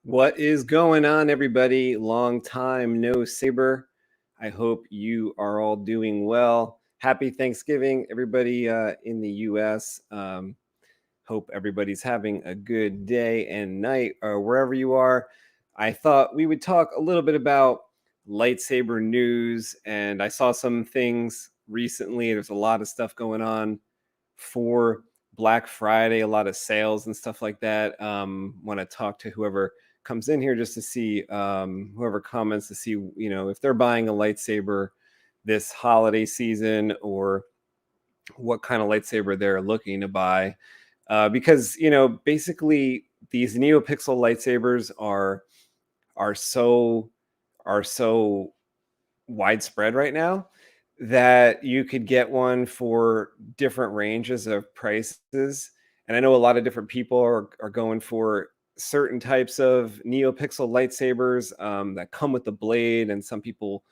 What is going on, everybody? Long time no saber. I hope you are all doing well. Happy Thanksgiving, everybody in the U.S. Hope everybody's having a good day and night or wherever you are. I thought we would talk a little bit about lightsaber news, and I saw some things recently. There's a lot of stuff going on for Black Friday, a lot of sales and stuff like that. Want to talk to whoever comes in here just to see whoever comments to see if they're buying a lightsaber this holiday season or what kind of lightsaber they're looking to buy, because basically these NeoPixel lightsabers are so are so widespread right now that you could get one for different ranges of prices. And I know a lot of different people are going for certain types of NeoPixel lightsabers that come with the blade, and some people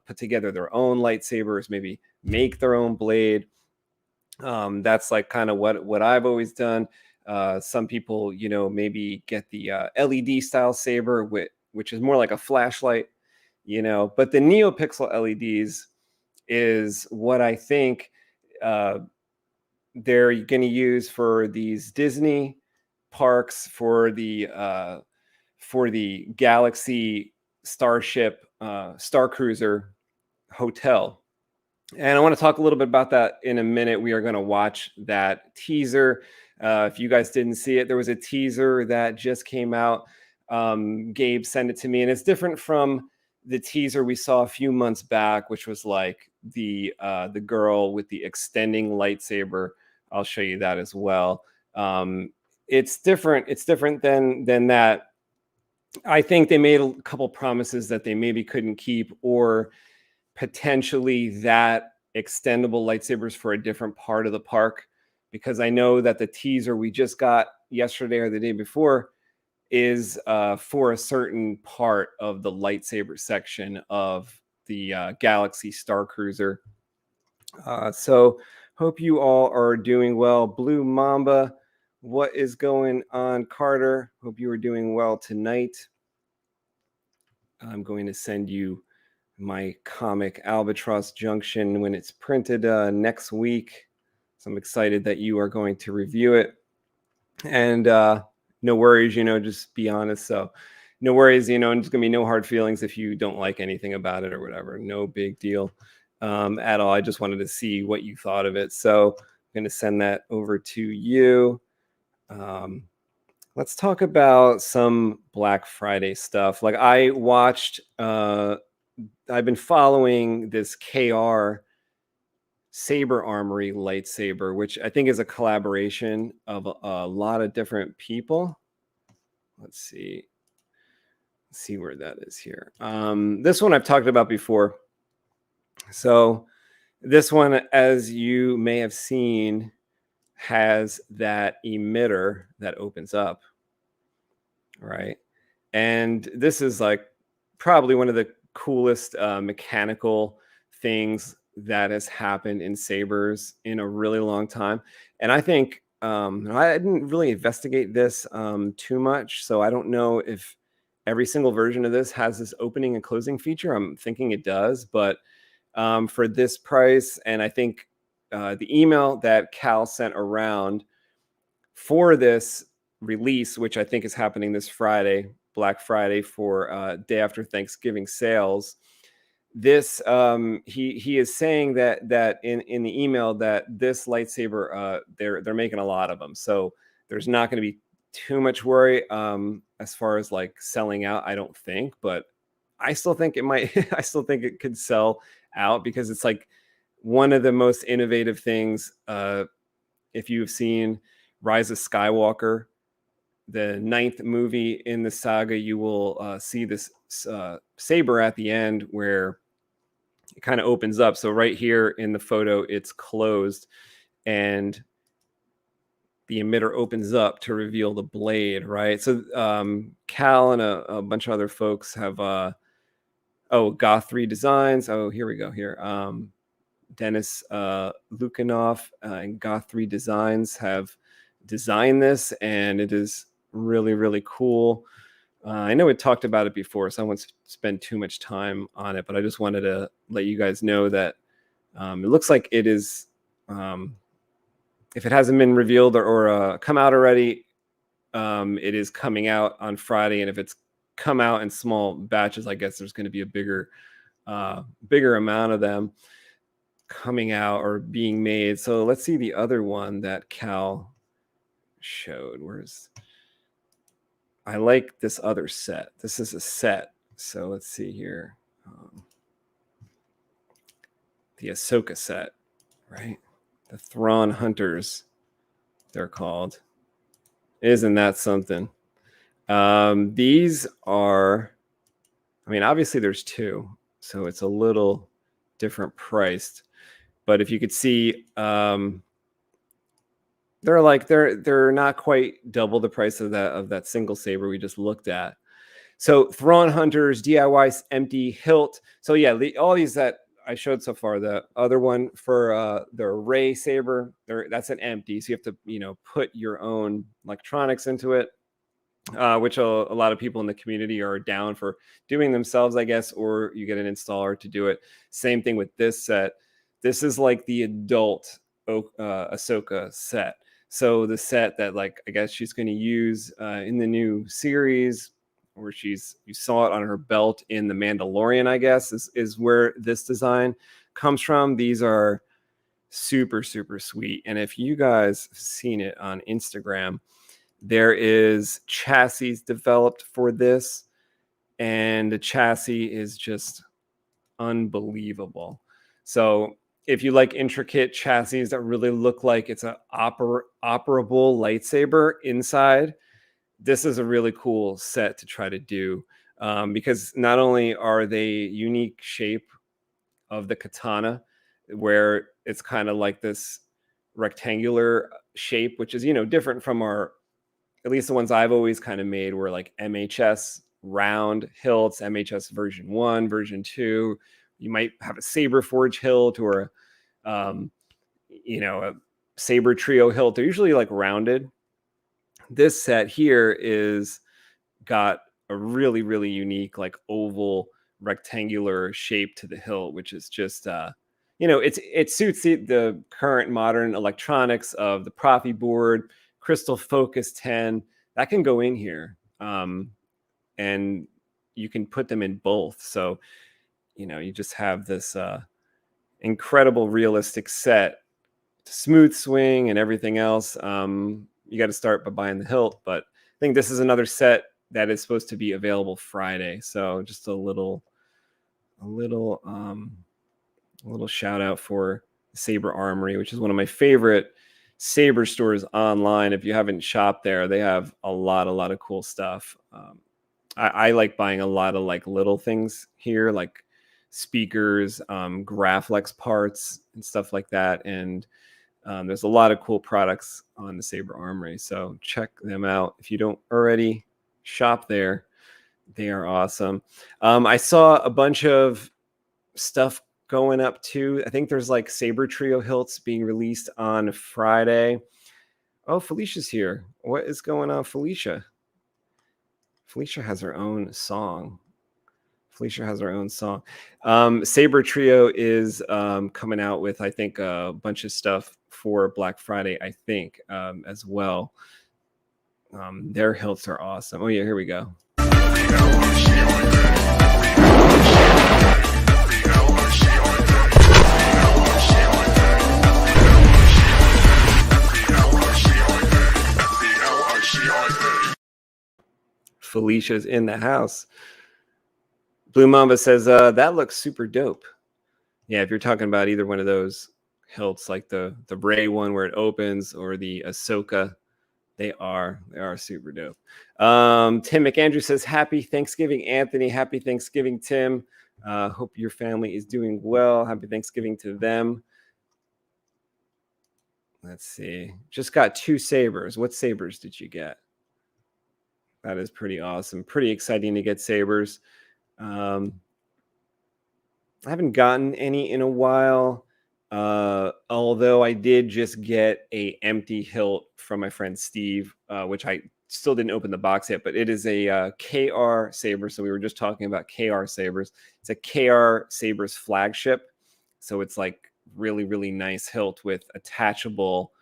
put together their own lightsabers, maybe make their own blade. That's like kind of what I've always done. Some people, maybe get the LED style saber, which is more like a flashlight, but the NeoPixel LEDs is what I think they're going to use for these Disney parks, for the Galaxy Starcruiser Hotel. And I want to talk a little bit about that in a minute. We are going to watch that teaser. If you guys didn't see it, there was a teaser that just came out. Gabe sent it to me, and it's different from the teaser we saw a few months back, which was like the girl with the extending lightsaber. I'll show you that as well. It's different. It's different than that. I think they made a couple promises that they maybe couldn't keep, or potentially that extendable lightsabers for a different part of the park, because I know that the teaser we just got yesterday or the day before is for a certain part of the lightsaber section of the Galaxy Starcruiser. So hope you all are doing well. Blue Mamba, what is going on? Carter, hope you are doing well tonight. I'm going to send you my comic Albatross Junction when it's printed next week. So I'm excited that you are going to review it. And no worries, just be honest. So no worries, and there's gonna be no hard feelings if you don't like anything about it or whatever. No big deal at all. I just wanted to see what you thought of it. So I'm gonna send that over to you. Let's talk about some Black Friday stuff. Like I watched, I've been following this KR Saber Armory lightsaber, which I think is a collaboration of a lot of different people. Let's see where that is here. This one I've talked about before. So this one, as you may have seen, has that emitter that opens up, right? And this is like probably one of the coolest mechanical things that has happened in sabers in a really long time. And I think I didn't really investigate this too much, so I don't know if every single version of this has this opening and closing feature. I'm thinking it does, but for this price, and I think the email that Cal sent around for this release, which I think is happening this Friday, Black Friday, for day after Thanksgiving sales. This he is saying that in the email that this lightsaber they're making a lot of them, so there's not going to be too much worry as far as like selling out, I don't think, but I still think it might. I still think it could sell out because it's like one of the most innovative things. If you've seen Rise of Skywalker, the 9th movie in the saga, you will see this saber at the end where it kind of opens up. So right here in the photo, it's closed, and the emitter opens up to reveal the blade, right? So Cal and a bunch of other folks have Goth 3 Designs. Oh, here we go here. Dennis Lukanoff and Goth 3 Designs have designed this, and it is really, really cool. I know we talked about it before, so I won't spend too much time on it, but I just wanted to let you guys know that it looks like it is, if it hasn't been revealed or come out already, it is coming out on Friday. And if it's come out in small batches, I guess there's going to be a bigger amount of them coming out or being made. So let's see the other one that Cal showed. I like this other set. This is a set. So let's see here. The Ahsoka set, right? The Thrawn Hunters, they're called. Isn't that something? These are, I mean, obviously there's two, so it's a little different priced. But if you could see, they're not quite double the price of that single saber we just looked at. So Thrawn Hunters, DIY empty hilt. So yeah, all these that I showed so far. The other one for the Ray saber, that's an empty. So you have to put your own electronics into it, which a lot of people in the community are down for doing themselves, I guess, or you get an installer to do it. Same thing with this set. This is like the adult Ahsoka set. So the set that I guess she's going to use in the new series, where you saw it on her belt in The Mandalorian, I guess, is where this design comes from. These are super, super sweet. And if you guys have seen it on Instagram, there is chassis developed for this, and the chassis is just unbelievable. So if you like intricate chassis that really look like it's an operable lightsaber inside, this is a really cool set to try to do, because not only are they unique shape of the katana, where it's kind of like this rectangular shape, which is different from at least the ones I've always kind of made, were like MHS round hilts, MHS version 1, version 2. You might have a saber forge hilt or a saber trio hilt. They're usually rounded. This set here is got a really, really unique oval rectangular shape to the hilt, which is just it suits the current modern electronics of the Profi board, Crystal Focus 10. That can go in here, and you can put them in both. So you just have this incredible realistic set, smooth swing and everything else. You got to start by buying the hilt, but I think this is another set that is supposed to be available Friday. So just a little shout out for Saber Armory, which is one of my favorite saber stores online. If you haven't shopped there, they have a lot of cool stuff. I like buying a lot of little things here, like speakers, Graflex parts and stuff like that. And there's a lot of cool products on the Saber Armory, so check them out if you don't already shop there. They are awesome. I saw a bunch of stuff going up too. I think there's saber trio hilts being released on Friday. Oh, Felicia's here. What is going on, Felicia? Felicia has her own song. Saber Trio is coming out with, I think, a bunch of stuff for Black Friday, I think, as well. Their hilts are awesome. Oh yeah, here we go. Felicia's in the house. Blue Mamba says, that looks super dope. Yeah, if you're talking about either one of those hilts, like the Ray one where it opens, or the Ahsoka, they are super dope. Tim McAndrew says, happy Thanksgiving, Anthony. Happy Thanksgiving, Tim. Hope your family is doing well. Happy Thanksgiving to them. Let's see. Just got 2 sabers. What sabers did you get? That is pretty awesome. Pretty exciting to get sabers. I haven't gotten any in a while, although I did just get a empty hilt from my friend Steve, which I still didn't open the box yet, but it is a KR saber. So we were just talking about KR sabers. It's a KR sabers flagship. So it's like really, really nice hilt with attachable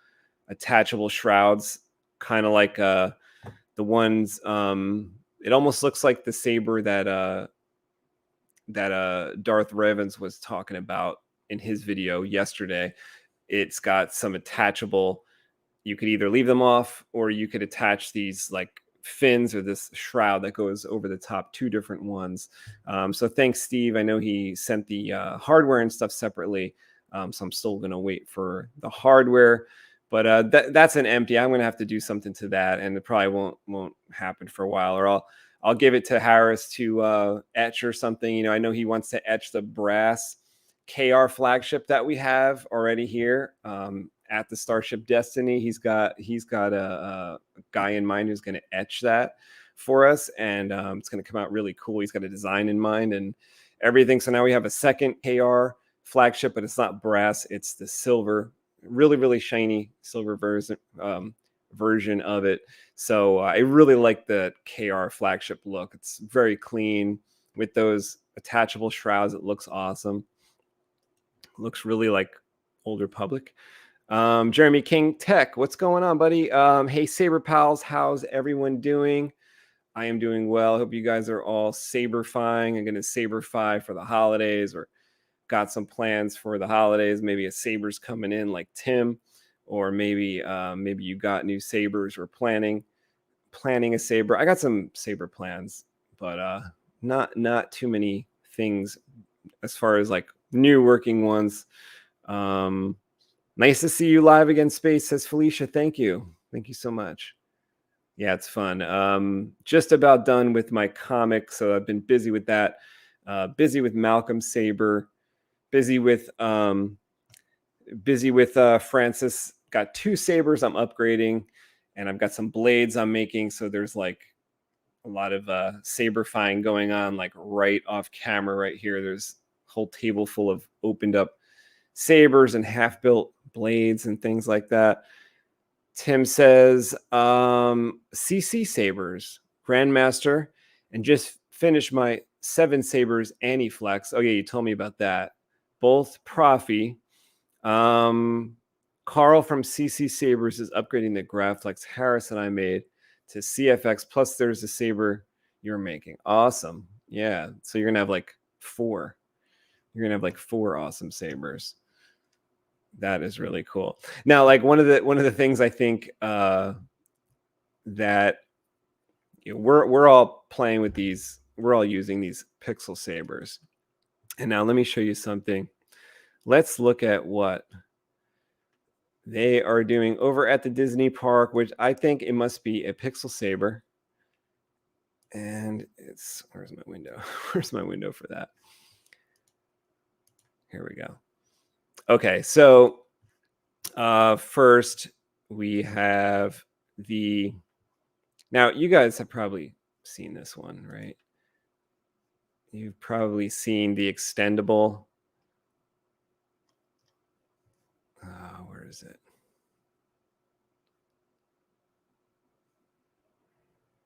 shrouds, kind of like the ones. It almost looks like the saber that Darth Revens was talking about in his video yesterday. It's got some attachable. You could either leave them off or you could attach these like fins or this shroud that goes over the top, 2 different ones. So thanks, Steve. I know he sent the hardware and stuff separately. So I'm still going to wait for the hardware. But that's an empty. I'm going to have to do something to that, and it probably won't happen for a while. Or I'll give it to Harris to etch or something. I know he wants to etch the brass KR flagship that we have already here at the Starship Destiny. He's got a guy in mind who's going to etch that for us, and it's going to come out really cool. He's got a design in mind and everything. So now we have a second KR flagship, but it's not brass; it's the silver, really, really shiny silver version of it. So I really like the KR flagship look. It's very clean with those attachable shrouds. It looks awesome. Looks really like Old Republic. Jeremy King Tech, what's going on, buddy? Hey, Saber Pals, how's everyone doing? I am doing well. Hope you guys are all saberfying. I'm going to saberfy for the holidays, or got some plans for the holidays. Maybe a saber's coming in like Tim, or maybe you got new sabers or planning a saber. I got some saber plans, but not too many things as far as like new working ones. Nice to see you live again, Space, says Felicia. Thank you so much. Yeah, it's fun. Just about done with my comic, so I've been busy with that. Busy with Malcolm Saber. Busy with Francis. Got 2 sabers I'm upgrading, and I've got some blades I'm making. So there's like a lot of saberfying going on, like right off camera right here. There's a whole table full of opened up sabers and half-built blades and things like that. Tim says CC sabers, Grandmaster, and just finished my 7 sabers Anti-Flex. Oh yeah, you told me about that. Both Profi. Carl from CC Sabers is upgrading the Graflex Harris and I made to CFX. Plus, there's a saber you're making. Awesome. Yeah. So you're gonna have like 4. You're gonna have like 4 awesome sabers. That is really cool. Now, like one of the things I think that we're all playing with these. We're all using these pixel sabers. And now let me show you something. Let's look at what they are doing over at the Disney park, which I think it must be a pixel saber. And where's my window? Where's my window for that? Here we go. Okay, so first we have now you guys have probably seen this one, right? You've probably seen the extendable. Where is it?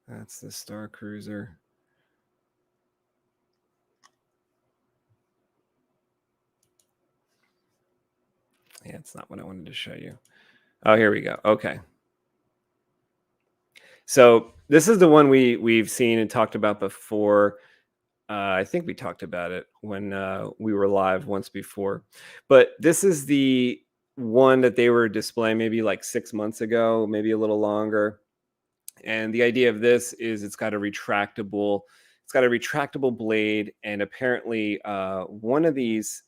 That's the Starcruiser. Yeah, it's not what I wanted to show you. Oh, here we go. Okay. So this is the one we've seen and talked about before. I think we talked about it when we were live once before. But this is the one that they were displaying maybe like 6 months ago, maybe a little longer. And the idea of this is it's got a retractable blade, and apparently one of these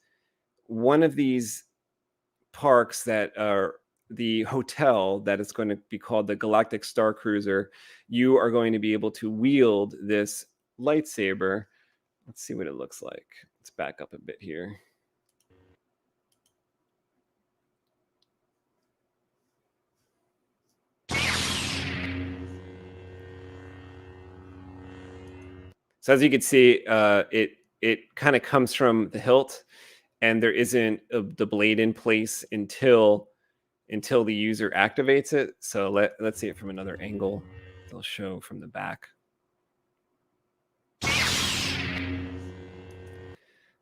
parks that are the hotel that is going to be called the Galactic Starcruiser, you are going to be able to wield this lightsaber. Let's see what it looks like. Let's back up a bit here. So as you can see, it kind of comes from the hilt, and there isn't the blade in place until the user activates it. So let's see it from another angle. they'll show from the back.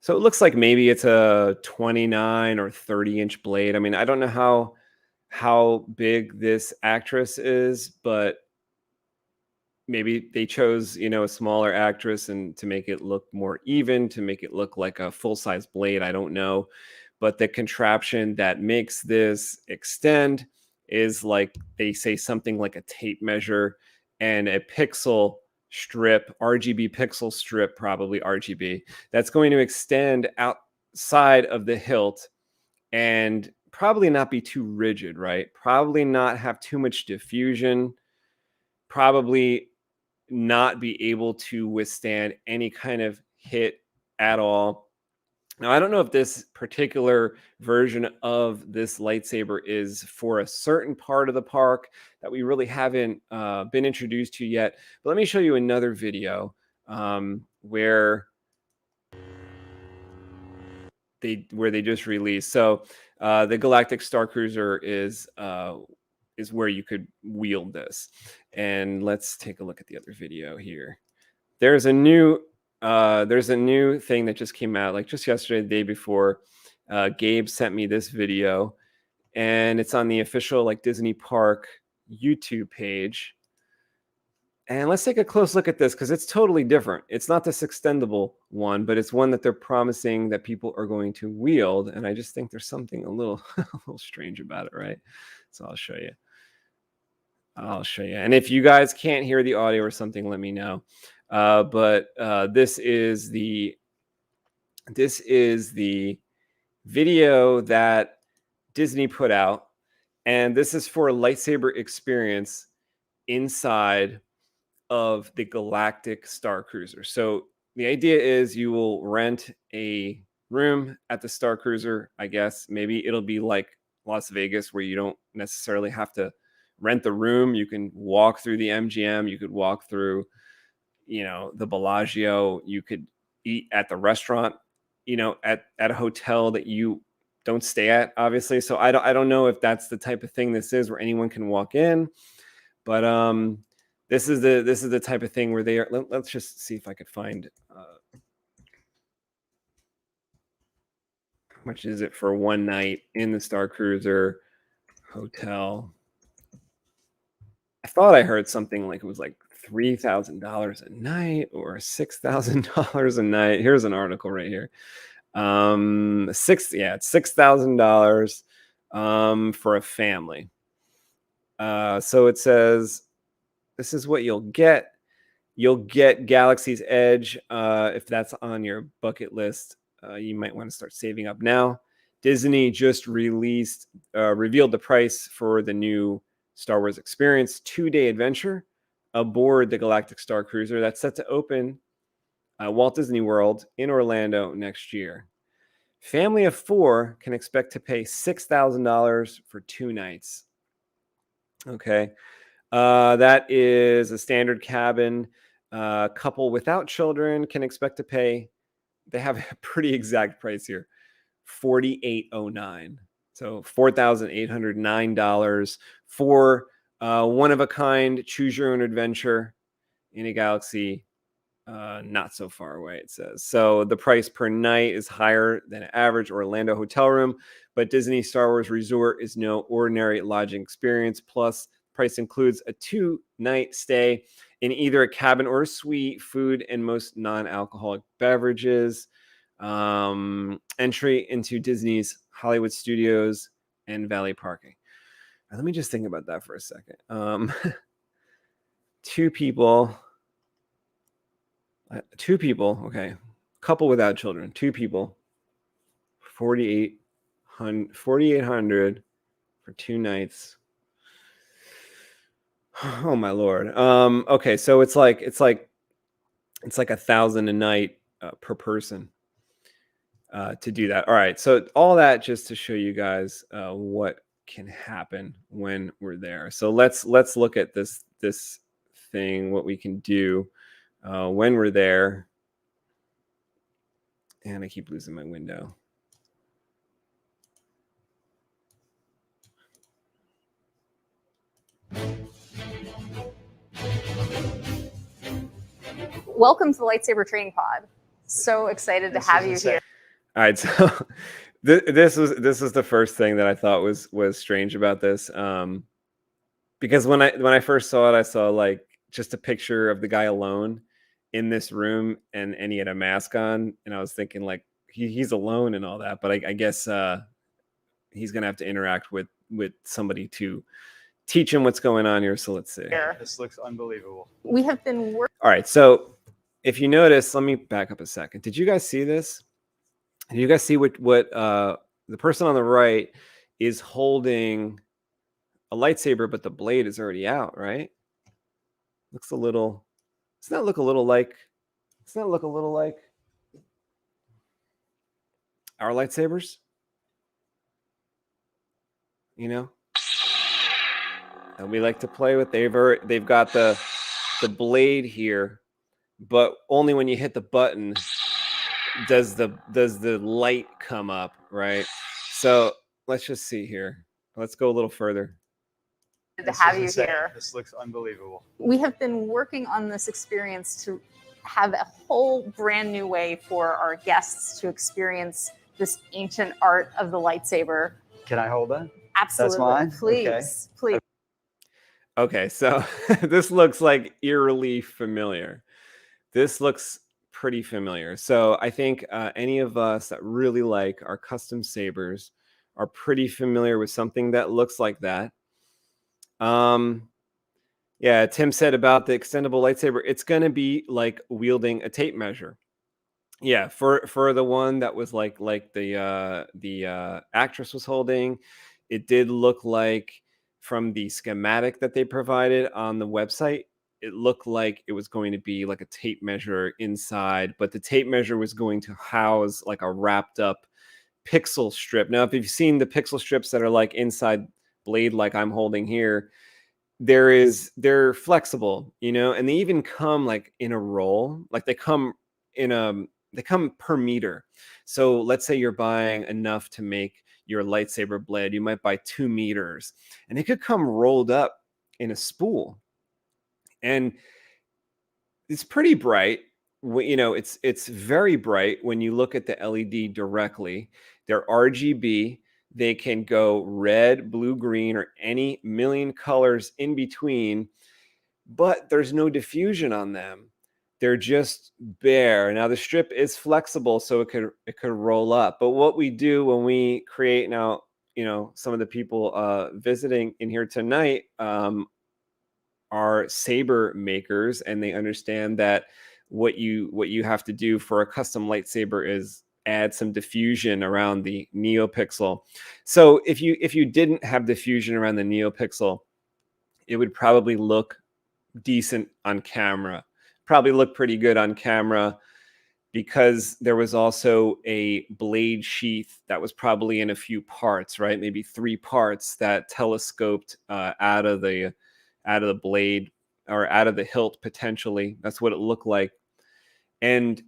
So it looks like maybe it's a 29 or 30-inch blade. I mean, I don't know how big this actress is, but maybe they chose, a smaller actress and to make it look more even, to make it look like a full-size blade. I don't know. But the contraption that makes this extend is like they say something like a tape measure and a pixel strip, RGB pixel strip, probably RGB, that's going to extend outside of the hilt and probably not be too rigid, right? Probably not have too much diffusion, probably not be able to withstand any kind of hit at all. Now, I don't know if this particular version of this lightsaber is for a certain part of the park that we really haven't been introduced to yet. But let me show you another video where they just released. So the Galactic Starcruiser is where you could wield this. And let's take a look at the other video here. There's a new thing that just came out, like just yesterday, the day before. Gabe sent me this video, and it's on the official like Disney Park YouTube page. And let's take a close look at this because it's totally different. It's not this extendable one, but it's one that they're promising that people are going to wield. And I just think there's something a little a little strange about it, right? So I'll show you. And if you guys can't hear the audio or something, let me know. But this is the video that Disney put out, and this is for a lightsaber experience inside of the Galactic Starcruiser. So the idea is you will rent a room at the Starcruiser. I guess maybe it'll be like Las Vegas, where you don't necessarily have to rent the room. You can walk through the MGM. You could walk through, the Bellagio. You could eat at the restaurant, at a hotel that you don't stay at, obviously. So I don't know if that's the type of thing this is, where anyone can walk in. But this is the type of thing where they are. Let's just see if I could find how much is it for one night in the Starcruiser Hotel. I thought I heard something like it was like $3,000 a night or $6,000 a night. Here's an article right here. It's $6,000 for a family. So it says this is what you'll get. You'll get Galaxy's Edge. If that's on your bucket list, you might want to start saving up now. Disney just revealed the price for the new Star Wars experience 2-day adventure aboard the Galactic Starcruiser that's set to open Walt Disney World in Orlando next year. Family of 4 can expect to pay $6,000 for 2 nights. Okay. That is a standard cabin. Couple without children can expect to pay, they have a pretty exact price here, $4,809. So $4,809 for one of a kind, choose your own adventure in a galaxy not so far away, it says. So the price per night is higher than an average Orlando hotel room, but Disney Star Wars Resort is no ordinary lodging experience. Plus, price includes a 2-night stay in either a cabin or a suite, food and most non-alcoholic beverages, entry into Disney's Hollywood Studios, and valet parking. Now, let me just think about that for a second. 2 people, okay. Couple without children, 2 people, $4,800 for 2 nights. Oh my Lord. Okay, so it's like $1,000 a night per person to do that. All right, so all that just to show you guys what can happen when we're there. So let's look at this thing, what we can do when we're there. And I keep losing my window. welcome to the Lightsaber Training Pod. So excited to have you here. All right, so this was the first thing that I thought was strange about this, because when I first saw it, I saw like just a picture of the guy alone in this room, and he had a mask on, and I was thinking like he's alone and all that, but I guess he's gonna have to interact with somebody to teach him what's going on here. So let's see. This looks unbelievable. We have been working. All right, so if you notice, let me back up a second. Did you guys see this? Did you guys see what the person on the right is holding a lightsaber, but the blade is already out, right? Looks a little. Doesn't that look a little like? Doesn't that look a little like our lightsabers? You know, and we like to play with. They've got the blade here, but only when you hit the button does the light come up, right? So let's just see here. Let's go a little further. To have you here. This looks unbelievable. We have been working on this experience to have a whole brand new way for our guests to experience this ancient art of the lightsaber. Can I hold that? Absolutely. That's mine? Please, Okay. please. Okay, so this looks like eerily familiar. This looks pretty familiar. So I think any of us that really like our custom sabers are pretty familiar with something that looks like that. Yeah, Tim said about the extendable lightsaber, it's going to be like wielding a tape measure. Yeah, for the one that was like the actress was holding, it did look like from the schematic that they provided on the website, it looked like it was going to be like a tape measure inside, but the tape measure was going to house like a wrapped up pixel strip. Now, if you've seen the pixel strips that are like inside blade, like I'm holding here, they're flexible, you know, and they even come like in a roll, like they come per meter. So let's say you're buying enough to make your lightsaber blade, you might buy 2 meters, and it could come rolled up in a spool. And it's pretty bright. You know, it's very bright when you look at the LED directly. They're RGB. They can go red, blue, green, or any million colors in between, but there's no diffusion on them. They're just bare. Now the strip is flexible, so it could roll up. But what we do when we create, now, you know, some of the people visiting in here tonight are saber makers, and they understand that what you have to do for a custom lightsaber is add some diffusion around the neopixel. So if you didn't have diffusion around the neopixel, it would probably look decent on camera, probably look pretty good on camera, because there was also a blade sheath that was probably in a few parts, right? Maybe 3 parts that telescoped out of the blade, or out of the hilt potentially. That's what it looked like. And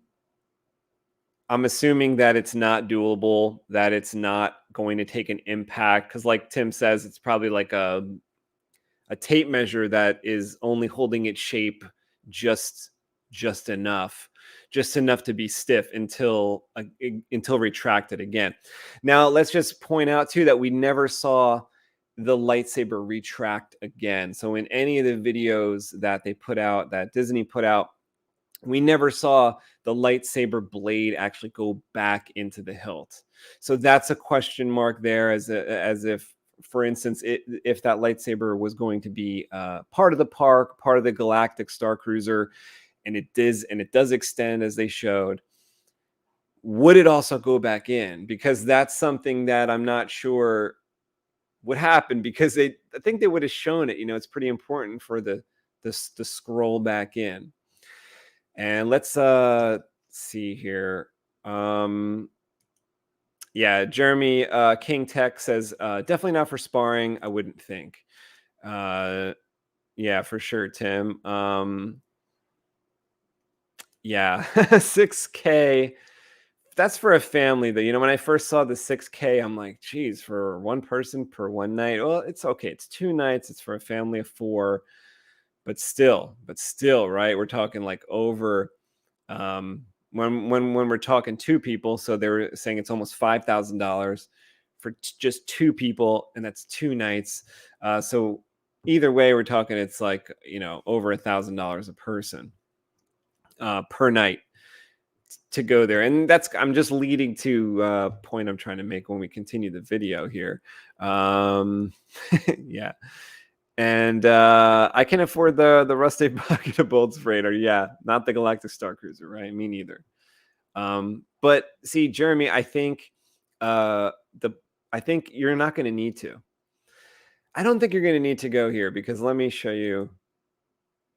I'm assuming that it's not doable, that it's not going to take an impact, because like Tim says, it's probably like a tape measure that is only holding its shape just enough to be stiff until retracted again. Now let's just point out too that we never saw the lightsaber retract again. So in any of the videos that they put out, that Disney put out, we never saw the lightsaber blade actually go back into the hilt. So that's a question mark there, as if, for instance, if that lightsaber was going to be part of the park, part of the Galactic Starcruiser, and it does extend as they showed, would it also go back in? Because that's something that I'm not sure would happen, because I think they would have shown it. You know, it's pretty important for the scroll back in. And let's see here. Yeah, Jeremy King Tech says definitely not for sparring, I wouldn't think. Yeah, for sure, Tim. Yeah, 6K. That's for a family, though. You know, when I first saw the 6K, I'm like, geez, for one person per one night. Well, it's okay. It's 2 nights. It's for a family of 4. But still, right? We're talking like over When we're talking two people, so they were saying it's almost $5,000 for just two people, and that's 2 nights. So either way, we're talking it's like, you know, over $1,000 a person per night to go there. And that's, I'm just leading to a point I'm trying to make when we continue the video here. Yeah. And I can afford the Rusty Bucket of Bolts freighter. Yeah, not the Galactic Starcruiser, right? Me neither. But see, Jeremy, I think I think you're not going to need to. I don't think you're going to need to go here, because let me show you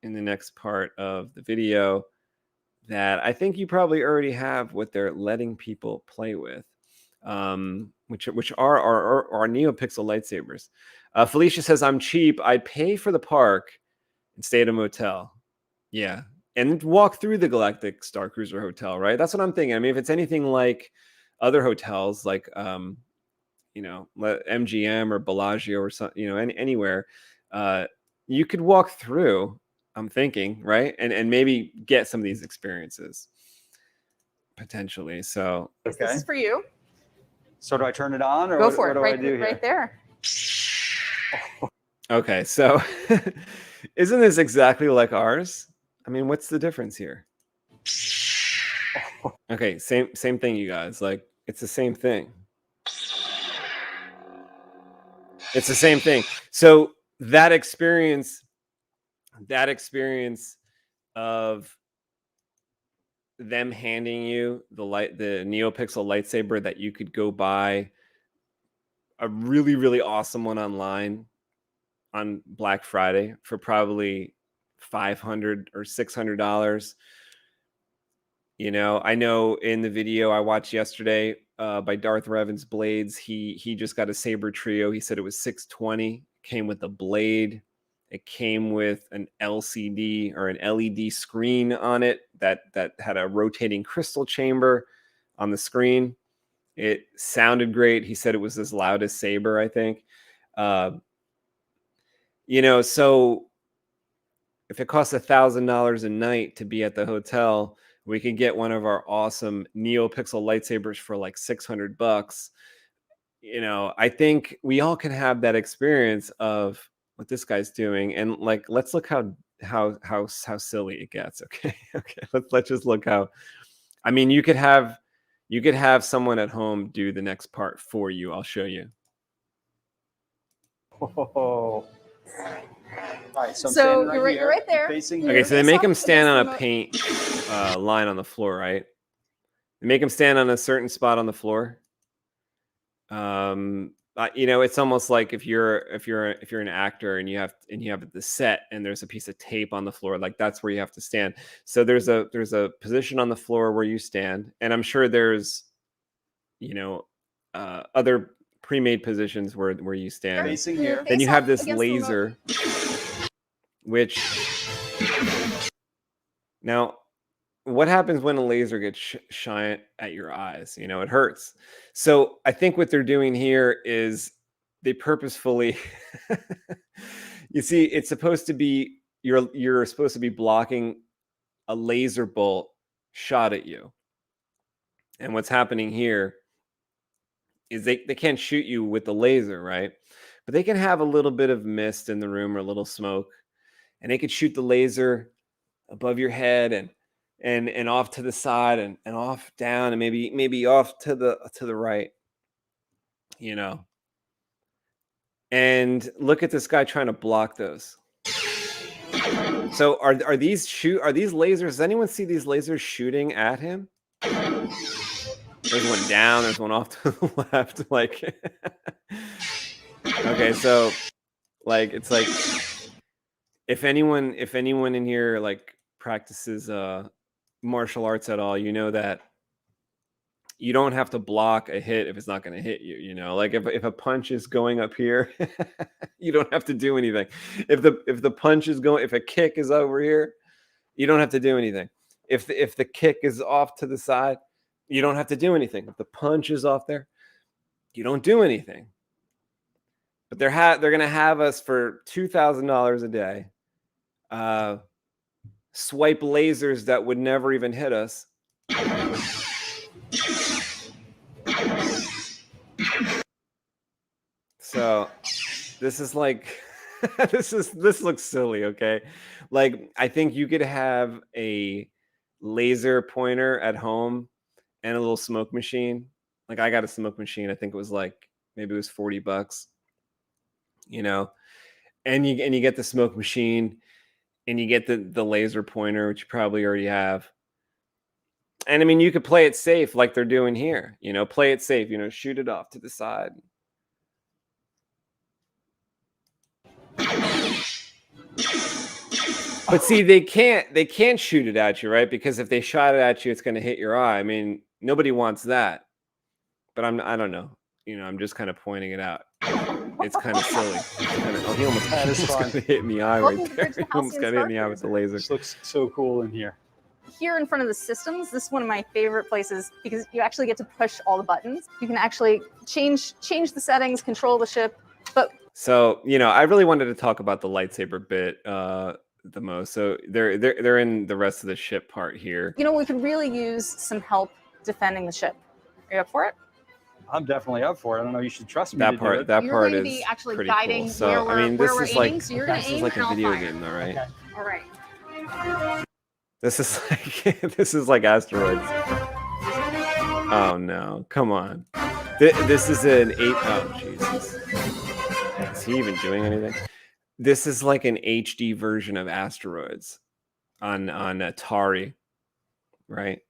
in the next part of the video that I think you probably already have what they're letting people play with, which are our NeoPixel lightsabers. Felicia says, I'm cheap. I'd pay for the park and stay at a motel. Yeah. And walk through the Galactic Starcruiser Hotel, right? That's what I'm thinking. I mean, if it's anything like other hotels, like, you know, MGM or Bellagio or something, you know, anywhere, you could walk through, I'm thinking, right? And maybe get some of these experiences potentially. So This is for you. So do I turn it on, or Go what, for what it. do Right, I do here? right there. okay, so isn't this exactly like ours? I mean, what's the difference here? Okay, same thing, you guys. Like, it's the same thing. It's the same thing. So that experience of them handing you the NeoPixel lightsaber that you could go buy a really, really awesome one online on Black Friday for probably $500 or $600. You know, I know in the video I watched yesterday by Darth Revan's Blades, he just got a saber trio. He said it was $620. Came with a blade. It came with an LCD or an LED screen on it that had a rotating crystal chamber on the screen. It sounded great. He said it was his loudest saber, I think. You know, so if it costs $1,000 a night to be at the hotel, we could get one of our awesome NeoPixel lightsabers for like $600. You know, I think we all can have that experience of what this guy's doing, and like, let's look how silly it gets. Okay, okay, let's just look how. I mean, you could have someone at home do the next part for you. I'll show you. Oh. All right, so, So I'm you're right there. Facing Okay, here. so they make him Face off stand on against a the paint line on the floor, right? They make him stand on a certain spot on the floor. You know, it's almost like if you're an actor and you have the set and there's a piece of tape on the floor, like that's where you have to stand. So there's a position on the floor where you stand, and I'm sure there's, you know, other pre-made positions where you stand. Facing here. Then you Face have off this against the remote. laser, which now, what happens when a laser gets shine at your eyes? You know, it hurts. So I think what they're doing here is they purposefully, you see, it's supposed to be, you're supposed to be blocking a laser bolt shot at you. And what's happening here is they can't shoot you with the laser, right? But they can have a little bit of mist in the room or a little smoke, and they could shoot the laser above your head and off to the side and off down and maybe off to the right, you know. And look at this guy trying to block those. So are these lasers? Does anyone see these lasers shooting at him? There's one down, there's one off to the left. Like, okay, so like, it's like, if anyone in here like practices martial arts at all, you know that you don't have to block a hit if it's not going to hit you. You know, like if a punch is going up here, you don't have to do anything. If the punch is going, if a kick is over here, you don't have to do anything. If the kick is off to the side, you don't have to do anything. If the punch is off there, you don't do anything. But they're going to have us for $2,000 a day, swipe lasers that would never even hit us. So this is like this looks silly, okay? Like I think you could have a laser pointer at home and a little smoke machine. Like I got a smoke machine, I think it was like maybe it was $40, you know. And you get the smoke machine and you get the laser pointer, which you probably already have. And I mean, you could play it safe like they're doing here, you know, play it safe, you know, shoot it off to the side. But see, they can't shoot it at you, right? Because if they shot it at you, it's going to hit your eye. I mean, nobody wants that. But I don't know. You know, I'm just kind of pointing it out. It's kind of silly. He almost That is fun. got hit in the eye Welcome right to there. Bridge to He almost got hit in the eye with the laser. This looks so cool in here. Here in front of the systems, this is one of my favorite places because you actually get to push all the buttons. You can actually change the settings, control the ship. But so, you know, I really wanted to talk about the lightsaber bit the most. So they're in the rest of the ship part here. you know, we could really use some help defending the ship. Are you up for it? I'm definitely up for it. I don't know. You should trust me. That to part do it. that You're part going to is be actually pretty guiding cool. So where I mean, we're this is aiming, like so you're going to aim like and a I'll video fire. game, though, right? Okay. All right. This is like this is like asteroids. Oh no! Come on. This is an 8. Oh Jesus! Is he even doing anything? This is like an HD version of Asteroids on Atari, right?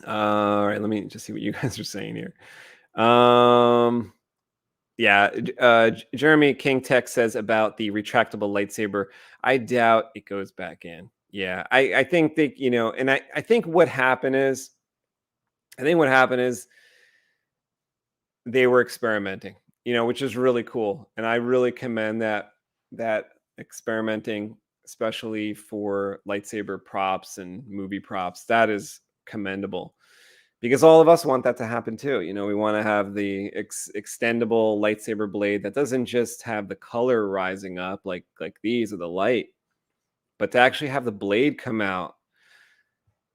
All right. Let me just see what you guys are saying here. Yeah. Jeremy King Tech says about the retractable lightsaber. I doubt it goes back in. Yeah, I think that, you know, and I think what happened is, they were experimenting, you know, which is really cool. And I really commend that experimenting, especially for lightsaber props and movie props. That is commendable because all of us want that to happen too. You know, we want to have the extendable lightsaber blade that doesn't just have the color rising up like these or the light, but to actually have the blade come out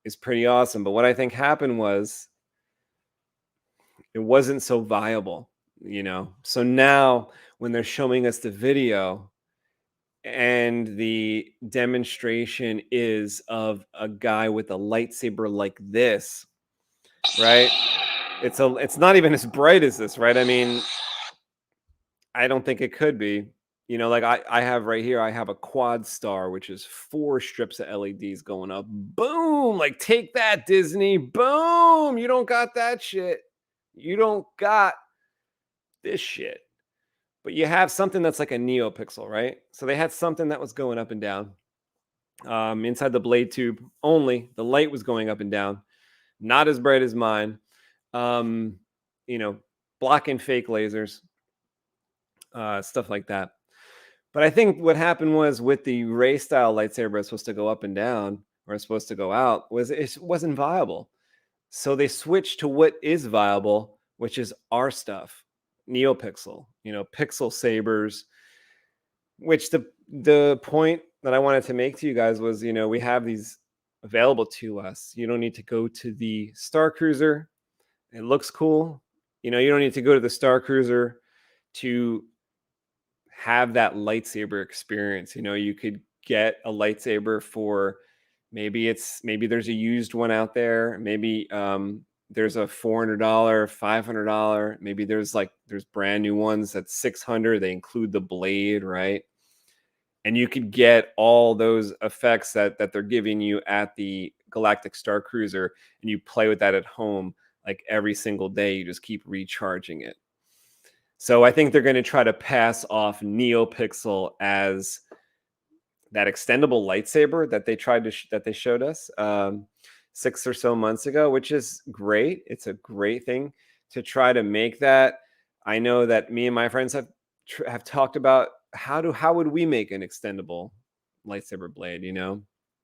is pretty awesome. But what I think happened was it wasn't so viable, you know. So now when they're showing us the video and the demonstration is of a guy with a lightsaber like this, right? It's not even as bright as this, right? I mean, I don't think it could be. You know, like I have right here, I have a quad star, which is 4 strips of LEDs going up. Boom! Like, take that, Disney. Boom! You don't got that shit. You don't got this shit. But you have something that's like a NeoPixel, right? So they had something that was going up and down. Inside the blade tube only, the light was going up and down. Not as bright as mine. You know, blocking fake lasers, stuff like that. But I think what happened was with the Ray style lightsaber, it's supposed to go up and down, or it's supposed to go out, was it wasn't viable. So they switched to what is viable, which is our stuff, NeoPixel, you know, pixel sabers. Which the point that I wanted to make to you guys was, you know, we have these available to us. You don't need to go to the Starcruiser. It looks cool. You know, you don't need to go to the Starcruiser to have that lightsaber experience. You know, you could get a lightsaber for maybe there's a used one out there. Maybe there's a $400, $500. Maybe there's brand new ones that's $600. They include the blade, right? And you could get all those effects that they're giving you at the Galactic Starcruiser, and you play with that at home like every single day. You just keep recharging it. So I think they're going to try to pass off NeoPixel as that extendable lightsaber that they showed us 6 or so months ago, which is great. It's a great thing to try to make that. I know that me and my friends have talked about how would we make an extendable lightsaber blade, you know?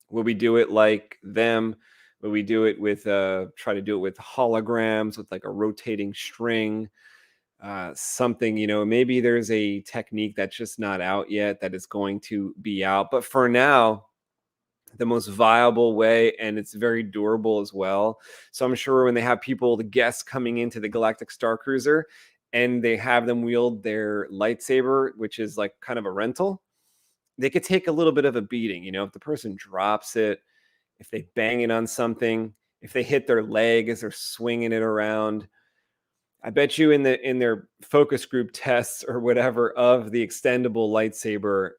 Would we do it like them? Would we do it with try to do it with holograms with like a rotating string? Something, you know, maybe there's a technique that's just not out yet that is going to be out. But for now, the most viable way, and it's very durable as well. So I'm sure when they have people, the guests coming into the Galactic Starcruiser, and they have them wield their lightsaber, which is like kind of a rental, they could take a little bit of a beating. You know, if the person drops it, if they bang it on something, if they hit their leg as they're swinging it around. I bet you in their focus group tests or whatever of the extendable lightsaber,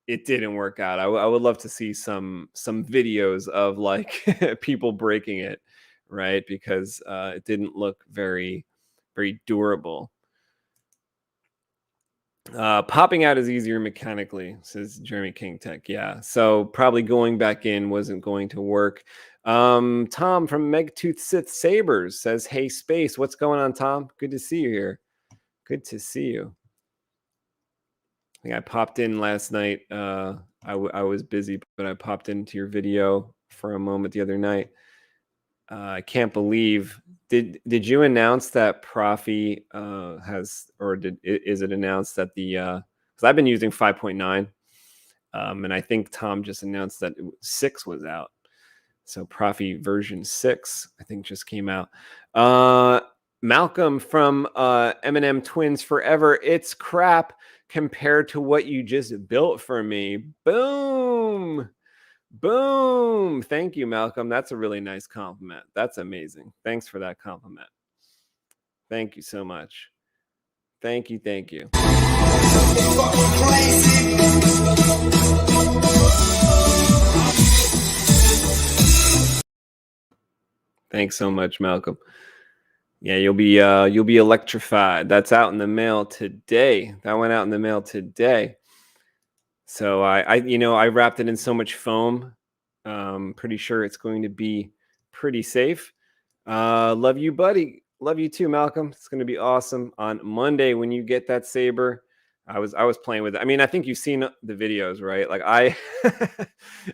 it didn't work out. I would love to see some videos of like people breaking it, right? Because it didn't look very durable. Popping out is easier mechanically, says Jeremy King Tech. Yeah, so probably going back in wasn't going to work. Tom from Megtooth Sith Sabers says, "Hey, Space, what's going on, Tom? Good to see you here. Good to see you." I think I popped in last night. I was busy, but I popped into your video for a moment the other night. I can't believe. Did you announce that Profi has, or is it announced that the? Because I've been using 5.9, and I think Tom just announced that 6 was out. So Profi version 6, I think, just came out. Malcolm from M&M Twins Forever. It's crap compared to what you just built for me. Boom. Boom. Thank you, Malcolm. That's a really nice compliment. That's amazing. Thanks for that compliment. Thank you so much. Thank you. Thank you. Thanks so much, Malcolm. Yeah, you'll be electrified. That's out in the mail today. That went out in the mail today. So I wrapped it in so much foam. Pretty sure it's going to be pretty safe. Love you, buddy. Love you too, Malcolm. It's going to be awesome on Monday when you get that saber. I was playing with it. I mean, I think you've seen the videos, right? Like I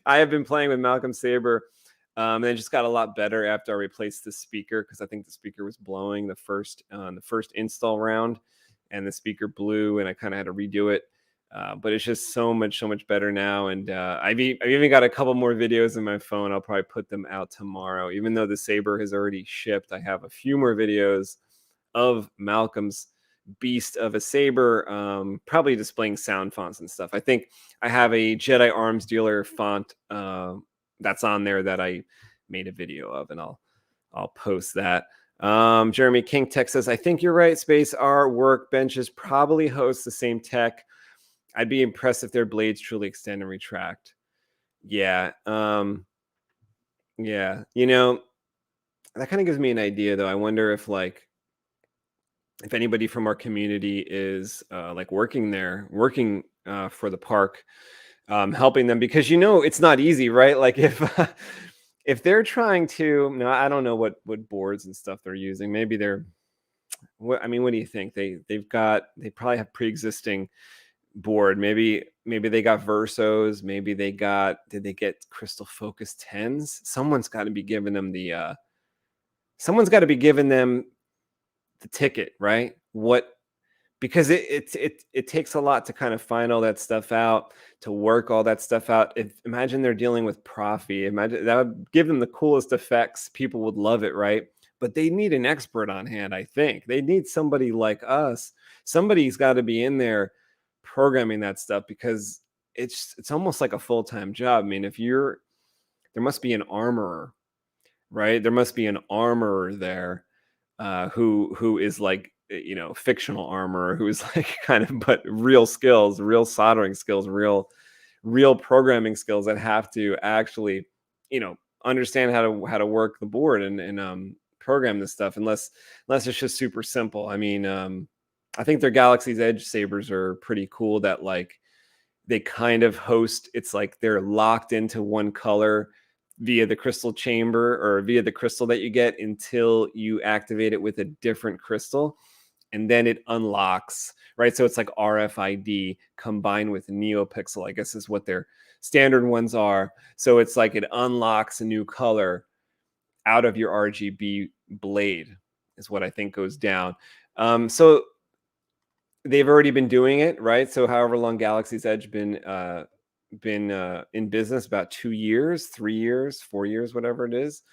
have been playing with Malcolm's saber. And it just got a lot better after I replaced the speaker, because I think the speaker was blowing the first install round, and the speaker blew, and I kind of had to redo it. But it's just so much better now. And I've even got a couple more videos in my phone. I'll probably put them out tomorrow. Even though the saber has already shipped, I have a few more videos of Malcolm's beast of a saber, probably displaying sound fonts and stuff. I think I have a Jedi Arms Dealer font that's on there that I made a video of, and I'll post that. Jeremy King Tech says, I think you're right, Space. Our workbenches probably host the same tech. I'd be impressed if their blades truly extend and retract. Yeah. Yeah. You know, that kind of gives me an idea, though. I wonder if anybody from our community is working for the park, helping them, because it's not easy, right? Like if they're trying to, no, I don't know what boards and stuff they're using. Maybe what do you think? They probably have pre-existing board. Maybe they got Versos. Maybe did they get Crystal Focus 10s? Someone's got to be giving them the ticket, right? Because it takes a lot to kind of find all that stuff out, to work all that stuff out. Imagine they're dealing with Profi. Imagine that would give them the coolest effects. People would love it, right? But they need an expert on hand. I think they need somebody like us. Somebody's got to be in there programming that stuff, because it's almost like a full-time job. I mean, there must be an armorer, right? There must be an armorer there, who is like, fictional armorer, who is like kind of, but real skills, real soldering skills, real programming skills that have to actually, understand how to work the board and program this stuff, unless it's just super simple. I mean, I think their Galaxy's Edge sabers are pretty cool, that like they kind of host, it's like they're locked into one color via the crystal chamber, or via the crystal that you get, until you activate it with a different crystal, and then it unlocks, right? So it's like RFID combined with NeoPixel, I guess is what their standard ones are. So it's like it unlocks a new color out of your RGB blade, is what I think goes down. So they've already been doing it, right? So however long Galaxy's Edge been been in business about 2 years, 3 years, 4 years, whatever it is.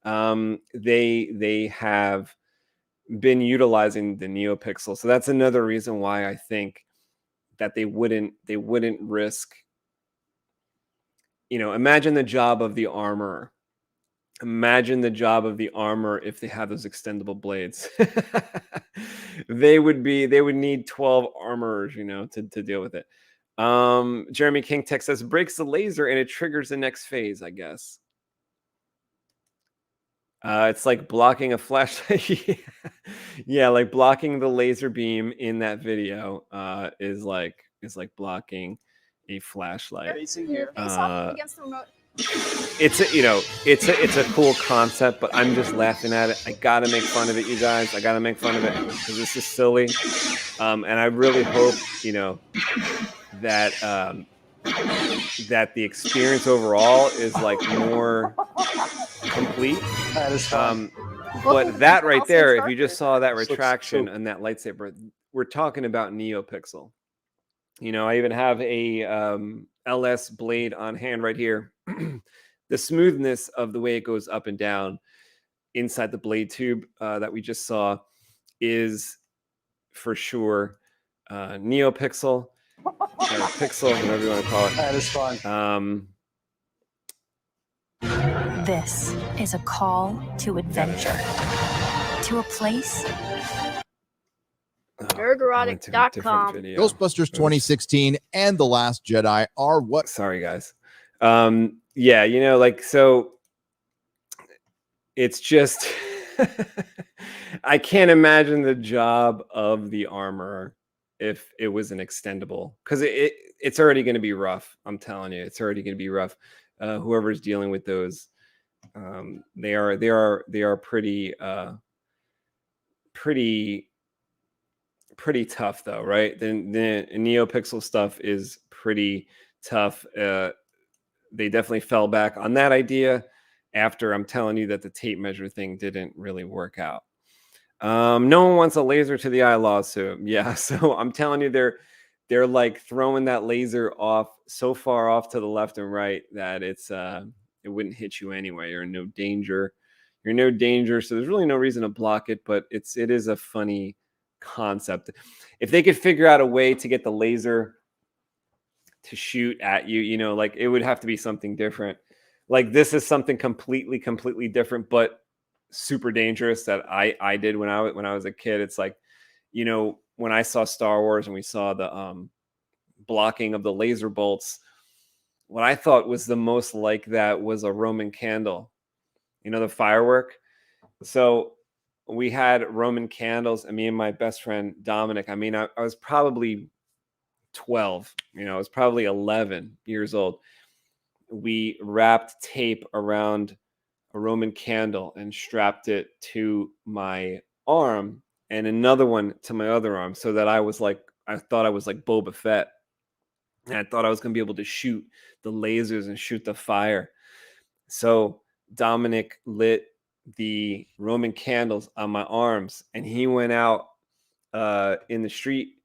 They have been utilizing the NeoPixel. So that's another reason why I think that they wouldn't risk, imagine the job of the armorer. Imagine the job of the armor if they have those extendable blades. they would need 12 armorers, to deal with it. Jeremy King Tech says breaks the laser and it triggers the next phase, I guess. It's like blocking a flashlight. Yeah, like blocking the laser beam in that video is like blocking a flashlight. Facing Your here. face off against the remote. It's a cool concept, but I'm just laughing at it. I gotta make fun of it, you guys. I gotta make fun of it because this is silly. And I really hope that that the experience overall is like more complete. That is fun. But that right there, if you just saw that This looks retraction so- and that lightsaber, we're talking about NeoPixel. I even have a LS blade on hand right here. The smoothness of the way it goes up and down inside the blade tube that we just saw is for sure NeoPixel or Pixel, whatever you want to call it. That is fun. This is a call to adventure, to a place Nerdgarotic.com. Ghostbusters 2016 and The Last Jedi are what? Sorry, guys. Yeah, so it's just I can't imagine the job of the armorer if it was an extendable, because it's already going to be rough. I'm telling you, it's already going to be rough. Whoever's dealing with those, they are pretty tough though, right? The NeoPixel stuff is pretty tough. They definitely fell back on that idea after I'm telling you that the tape measure thing didn't really work out. No one wants a laser to the eye lawsuit. Yeah, so I'm telling you, they're like throwing that laser off so far off to the left and right that it wouldn't hit you anyway. You're in no danger. So there's really no reason to block it, but it is a funny concept. If they could figure out a way to get the laser to shoot at you, like it would have to be something different. Like this is something completely different, but super dangerous that I did when I was a kid. It's like, when I saw Star Wars and we saw the blocking of the laser bolts, what I thought was the most like that was a Roman candle, the firework. So we had Roman candles, and me and my best friend Dominic, I mean, I was probably 12, I was probably 11 years old. We wrapped tape around a Roman candle and strapped it to my arm and another one to my other arm, so that I thought I was like Boba Fett. And I thought I was going to be able to shoot the lasers and shoot the fire. So Dominic lit the Roman candles on my arms, and he went out in the street,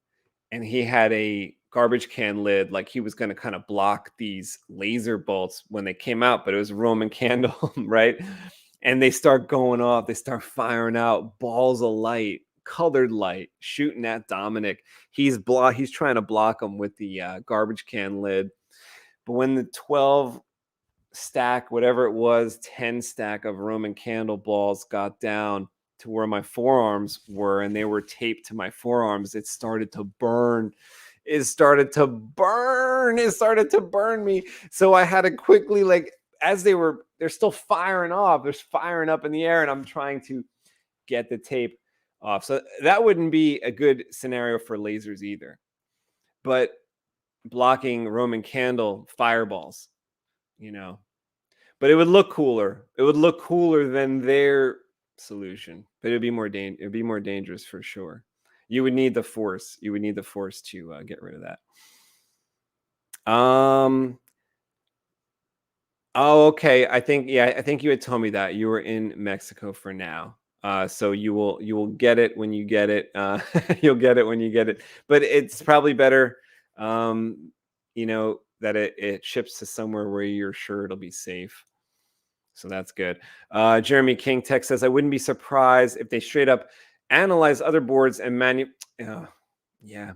and he had a garbage can lid, like he was going to kind of block these laser bolts when they came out, but it was a Roman candle, right? And they start going off. They start firing out balls of light, colored light, shooting at Dominic. He's trying to block them with the garbage can lid. But when the 12 stack, whatever it was, 10 stack of Roman candle balls got down to where my forearms were, and they were taped to my forearms, it started to burn. It started to burn me. So I had to quickly, like, as they're still firing off, there's firing up in the air, and I'm trying to get the tape off. So that wouldn't be a good scenario for lasers either. But blocking Roman candle fireballs, but it would look cooler. It would look cooler than their solution, but it'd be more dangerous for sure. You would need the force. You would need the force to get rid of that. Oh, okay. I think you had told me that you were in Mexico for now. So you will get it when you get it. You'll get it when you get it. But it's probably better, that it ships to somewhere where you're sure it'll be safe. So that's good. Jeremy King Tech says, I wouldn't be surprised if they straight up analyze other boards and yeah.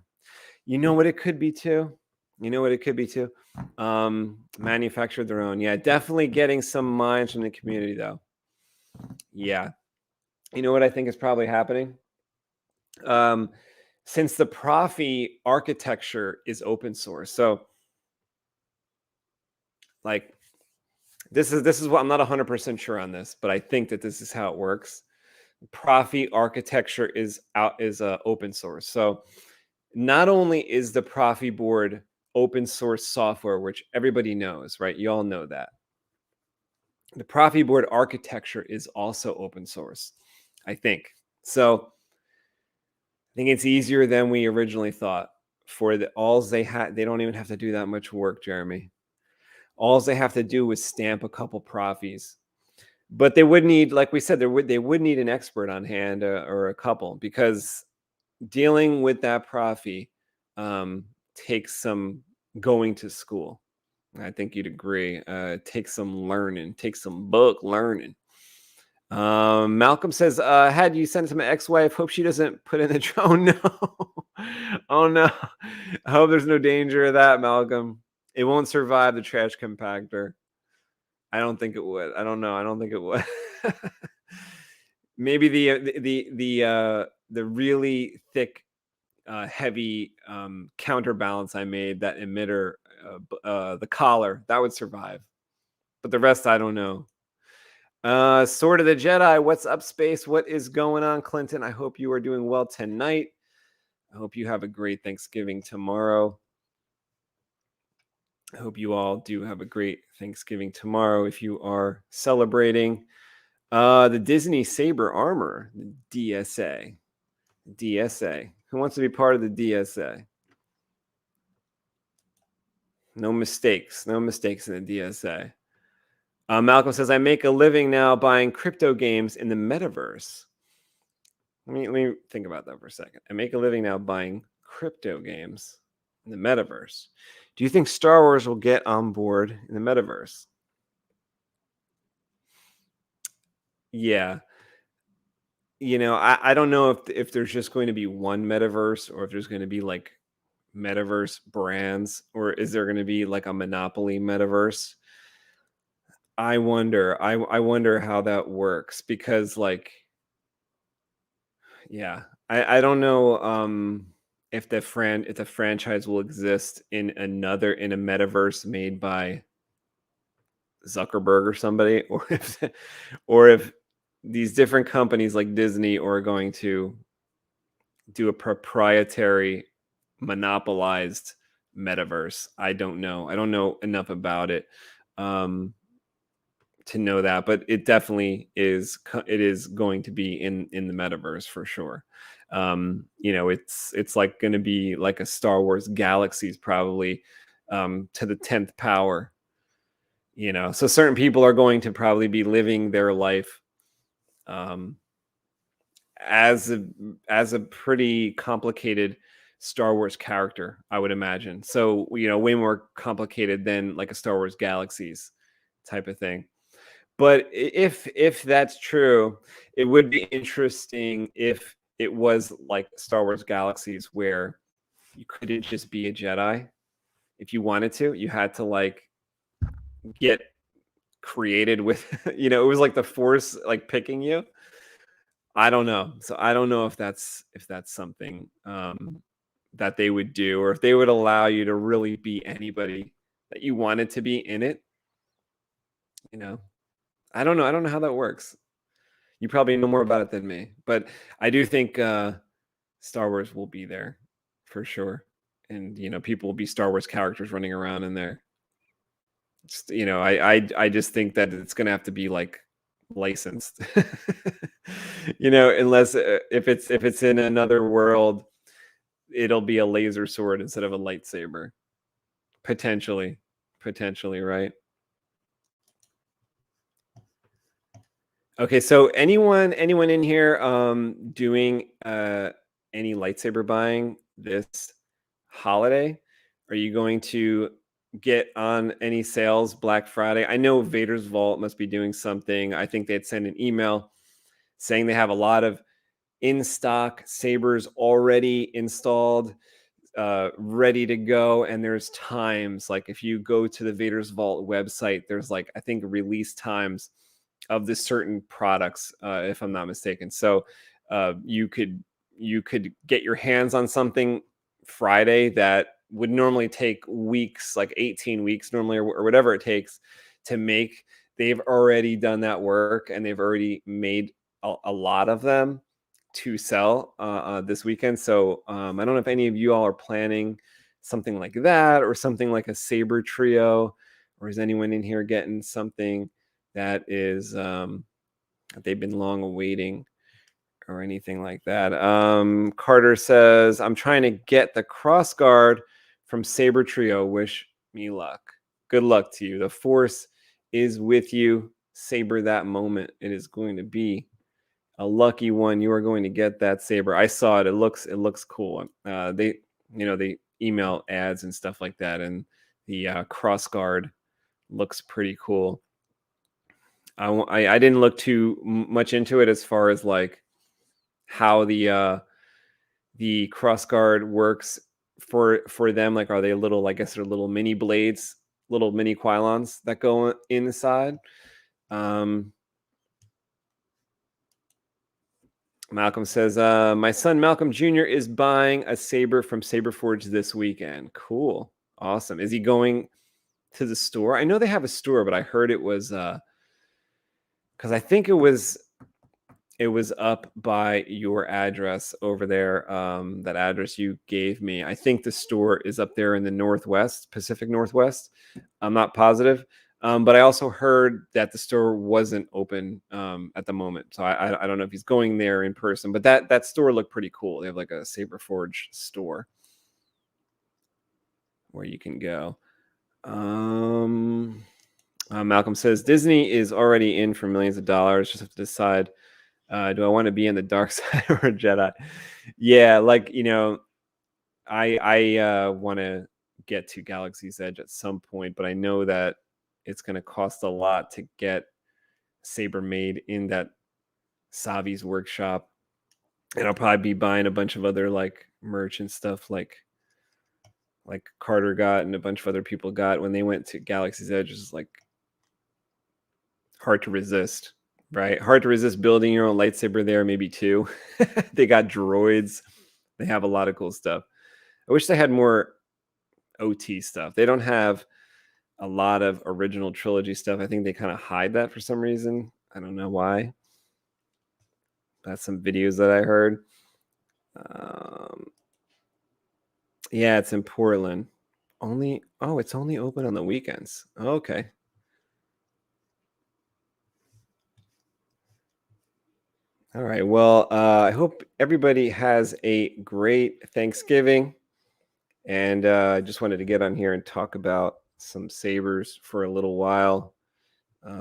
You know what it could be too? Manufacture their own. Yeah, definitely getting some minds from the community though. Yeah. You know what I think is probably happening? Since the Profi architecture is open source. So like this is what I'm not 100% sure on this, but I think that this is how it works. Profi architecture is open source. So not only is the Profi board open source software, which everybody knows, right? You all know that. The Profi board architecture is also open source, I think. So I think it's easier than we originally thought. They don't even have to do that much work, Jeremy. All they have to do is stamp a couple Profis. But they would need, like we said, they would need an expert on hand or a couple, because dealing with that Profi takes some going to school. I think you'd agree. Takes some learning, takes some book learning. Malcolm says, had you sent it to my ex-wife, hope she doesn't put in the drone. No. Oh no. I hope there's no danger of that, Malcolm. It won't survive the trash compactor. I don't think it would. I don't know. I don't think it would. Maybe the really thick, heavy counterbalance I made, that emitter, the collar, that would survive. But the rest, I don't know. Sword of the Jedi, what's up, Space? What is going on, Clinton? I hope you are doing well tonight. I hope you have a great Thanksgiving tomorrow. I hope you all do have a great Thanksgiving tomorrow if you are celebrating. The Disney Saber armor, the DSA. DSA. Who wants to be part of the DSA? No mistakes. No mistakes in the DSA. Malcolm says, I make a living now buying crypto games in the metaverse. Let me think about that for a second. I make a living now buying crypto games in the metaverse. Do you think Star Wars will get on board in the metaverse? Yeah. You know, I don't know if there's just going to be one metaverse, or if there's going to be like metaverse brands, or is there going to be like a monopoly metaverse? I wonder. I wonder how that works, because like, yeah, I don't know if the franchise will exist in a metaverse made by Zuckerberg or somebody, or if these different companies like Disney are going to do a proprietary, monopolized metaverse. I don't know. I don't know enough about it to know that, but it definitely is. It is going to be in the metaverse for sure. You know, it's like going to be like a Star Wars Galaxies, probably to the 10th power. You know, so certain people are going to probably be living their life as a pretty complicated Star Wars character, I would imagine. So, you know, way more complicated than like a Star Wars Galaxies type of thing. But if that's true, it would be interesting if it was like Star Wars Galaxies, where you couldn't just be a Jedi if you wanted to. You had to like get created with, you know, it was like the Force like picking you. I don't know. So I don't know if that's something that they would do, or if they would allow you to really be anybody that you wanted to be in it. You know, I don't know. I don't know how that works. You probably know more about it than me, but I do think Star Wars will be there for sure, and you know, people will be Star Wars characters running around in there. Just, you know, I just think that it's gonna have to be like licensed. You know, unless if it's in another world, it'll be a laser sword instead of a lightsaber, potentially, right? Okay, so anyone in here doing any lightsaber buying this holiday? Are you going to get on any sales Black Friday. I know Vader's Vault must be doing something. I think they'd send an email saying they have a lot of in-stock sabers already installed, ready to go. And there's times, like if you go to the Vader's Vault website, there's like, I think, release times of the certain products, if I'm not mistaken. So you could get your hands on something Friday that would normally take weeks, like 18 weeks normally, or whatever it takes to make. They've already done that work, and they've already made a lot of them to sell this weekend. So I don't know if any of you all are planning something like that, or something like a Saber Trio, or is anyone in here getting something that is that they've been long awaiting, or anything like that. Carter says, I'm trying to get the cross guard from Saber Trio. Wish me luck. Good luck to you. The force is with you. Saber that moment. It is going to be a lucky one. You are going to get that saber. I saw it. It looks cool. They email ads and stuff like that, and the cross guard looks pretty cool. I didn't look too much into it as far as like how the cross guard works for them. Like, are they little, I guess they're little mini blades, little mini Quylons that go inside. Malcolm says, my son Malcolm Jr. is buying a saber from Saberforge this weekend. Cool. Awesome. Is he going to the store? I know they have a store, but I heard it was because I think it was up by your address over there. That address you gave me. I think the store is up there in the Northwest, Pacific Northwest. I'm not positive. But I also heard that the store wasn't open at the moment. So I don't know if he's going there in person, but that store looked pretty cool. They have like a Saberforge store where you can go. Malcolm says, Disney is already in for millions of dollars. Just have to decide, do I want to be in the dark side or a Jedi? Yeah, like, I want to get to Galaxy's Edge at some point, but I know that it's going to cost a lot to get saber made in that Savi's workshop. And I'll probably be buying a bunch of other like merch and stuff like Carter got and a bunch of other people got when they went to Galaxy's Edge. It's like hard to resist, right? Hard to resist building your own lightsaber there, maybe too. They got droids. They have a lot of cool stuff. I wish they had more OT stuff. They don't have a lot of original trilogy stuff. I think they kind of hide that for some reason. I don't know why. That's some videos that I heard. Yeah, it's in Portland. It's only open on the weekends. Okay. All right. Well, I hope everybody has a great Thanksgiving. And I just wanted to get on here and talk about some sabers for a little while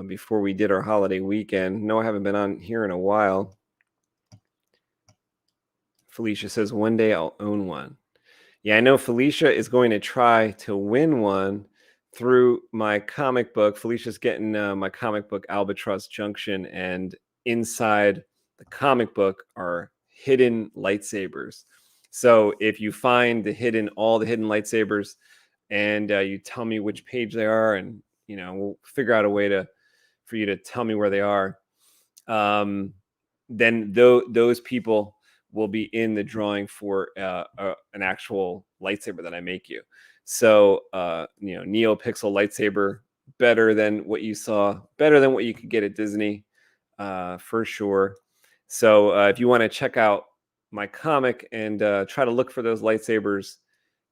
before we did our holiday weekend. No, I haven't been on here in a while. Felicia says, one day I'll own one. Yeah, I know Felicia is going to try to win one through my comic book. Felicia's getting my comic book, Albatross Junction, and inside the comic book are hidden lightsabers. So if you find all the hidden lightsabers, and you tell me which page they are, and we'll figure out a way for you to tell me where they are, then those people will be in the drawing for an actual lightsaber that I make you. So NeoPixel lightsaber, better than what you saw, better than what you could get at Disney, for sure. So if you want to check out my comic and try to look for those lightsabers,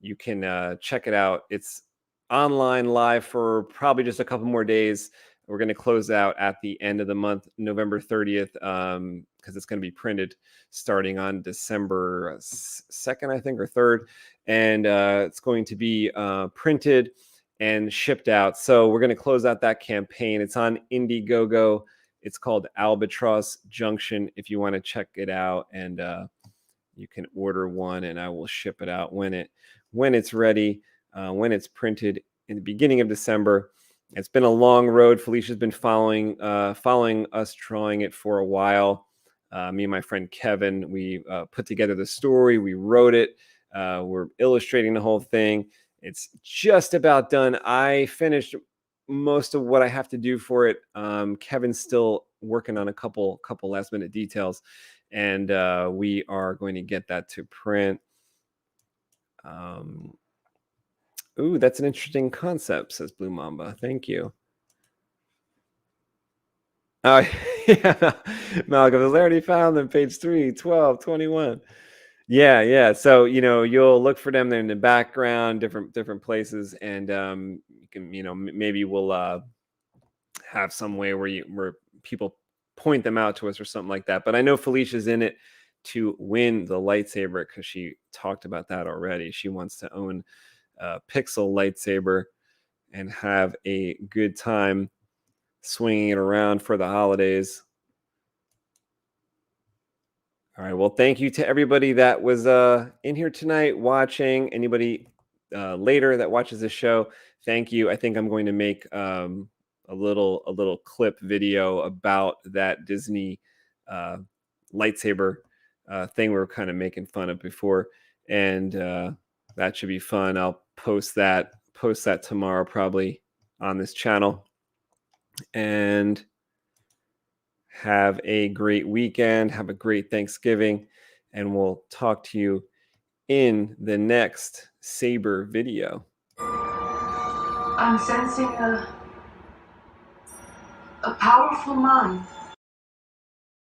you can check it out. It's online live for probably just a couple more days. We're going to close out at the end of the month, November 30th, because it's going to be printed starting on December 2nd, I think, or 3rd. And it's going to be printed and shipped out. So we're going to close out that campaign. It's on Indiegogo. It's called Albatross Junction if you want to check it out. And you can order one, and I will ship it out when it's ready, when it's printed in the beginning of December. It's been a long road. Felicia's been following us drawing it for a while. Me and my friend Kevin, we put together the story. We wrote it. We're illustrating the whole thing. It's just about done. I finished most of what I have to do for it. Kevin's still working on a couple last minute details, and we are going to get that to print. Ooh, that's an interesting concept, says Blue Mamba. Thank you. Oh, yeah. Malcolm has already found them, page 3, 12, 21. Yeah. So, you'll look for them. They're in the background, different places. And you can, maybe we'll have some way where people point them out to us or something like that. But I know Felicia's in it to win the lightsaber because she talked about that already. She wants to own Pixel lightsaber and have a good time swinging it around for the holidays. All right. Well, thank you to everybody that was in here tonight watching. Anybody later that watches this show, thank you. I think I'm going to make a little clip video about that Disney lightsaber thing we were kind of making fun of before, and that should be fun. I'll post that tomorrow probably on this channel. And have a great weekend. Have a great Thanksgiving, and we'll talk to you in the next Saber video. I'm sensing a powerful mind.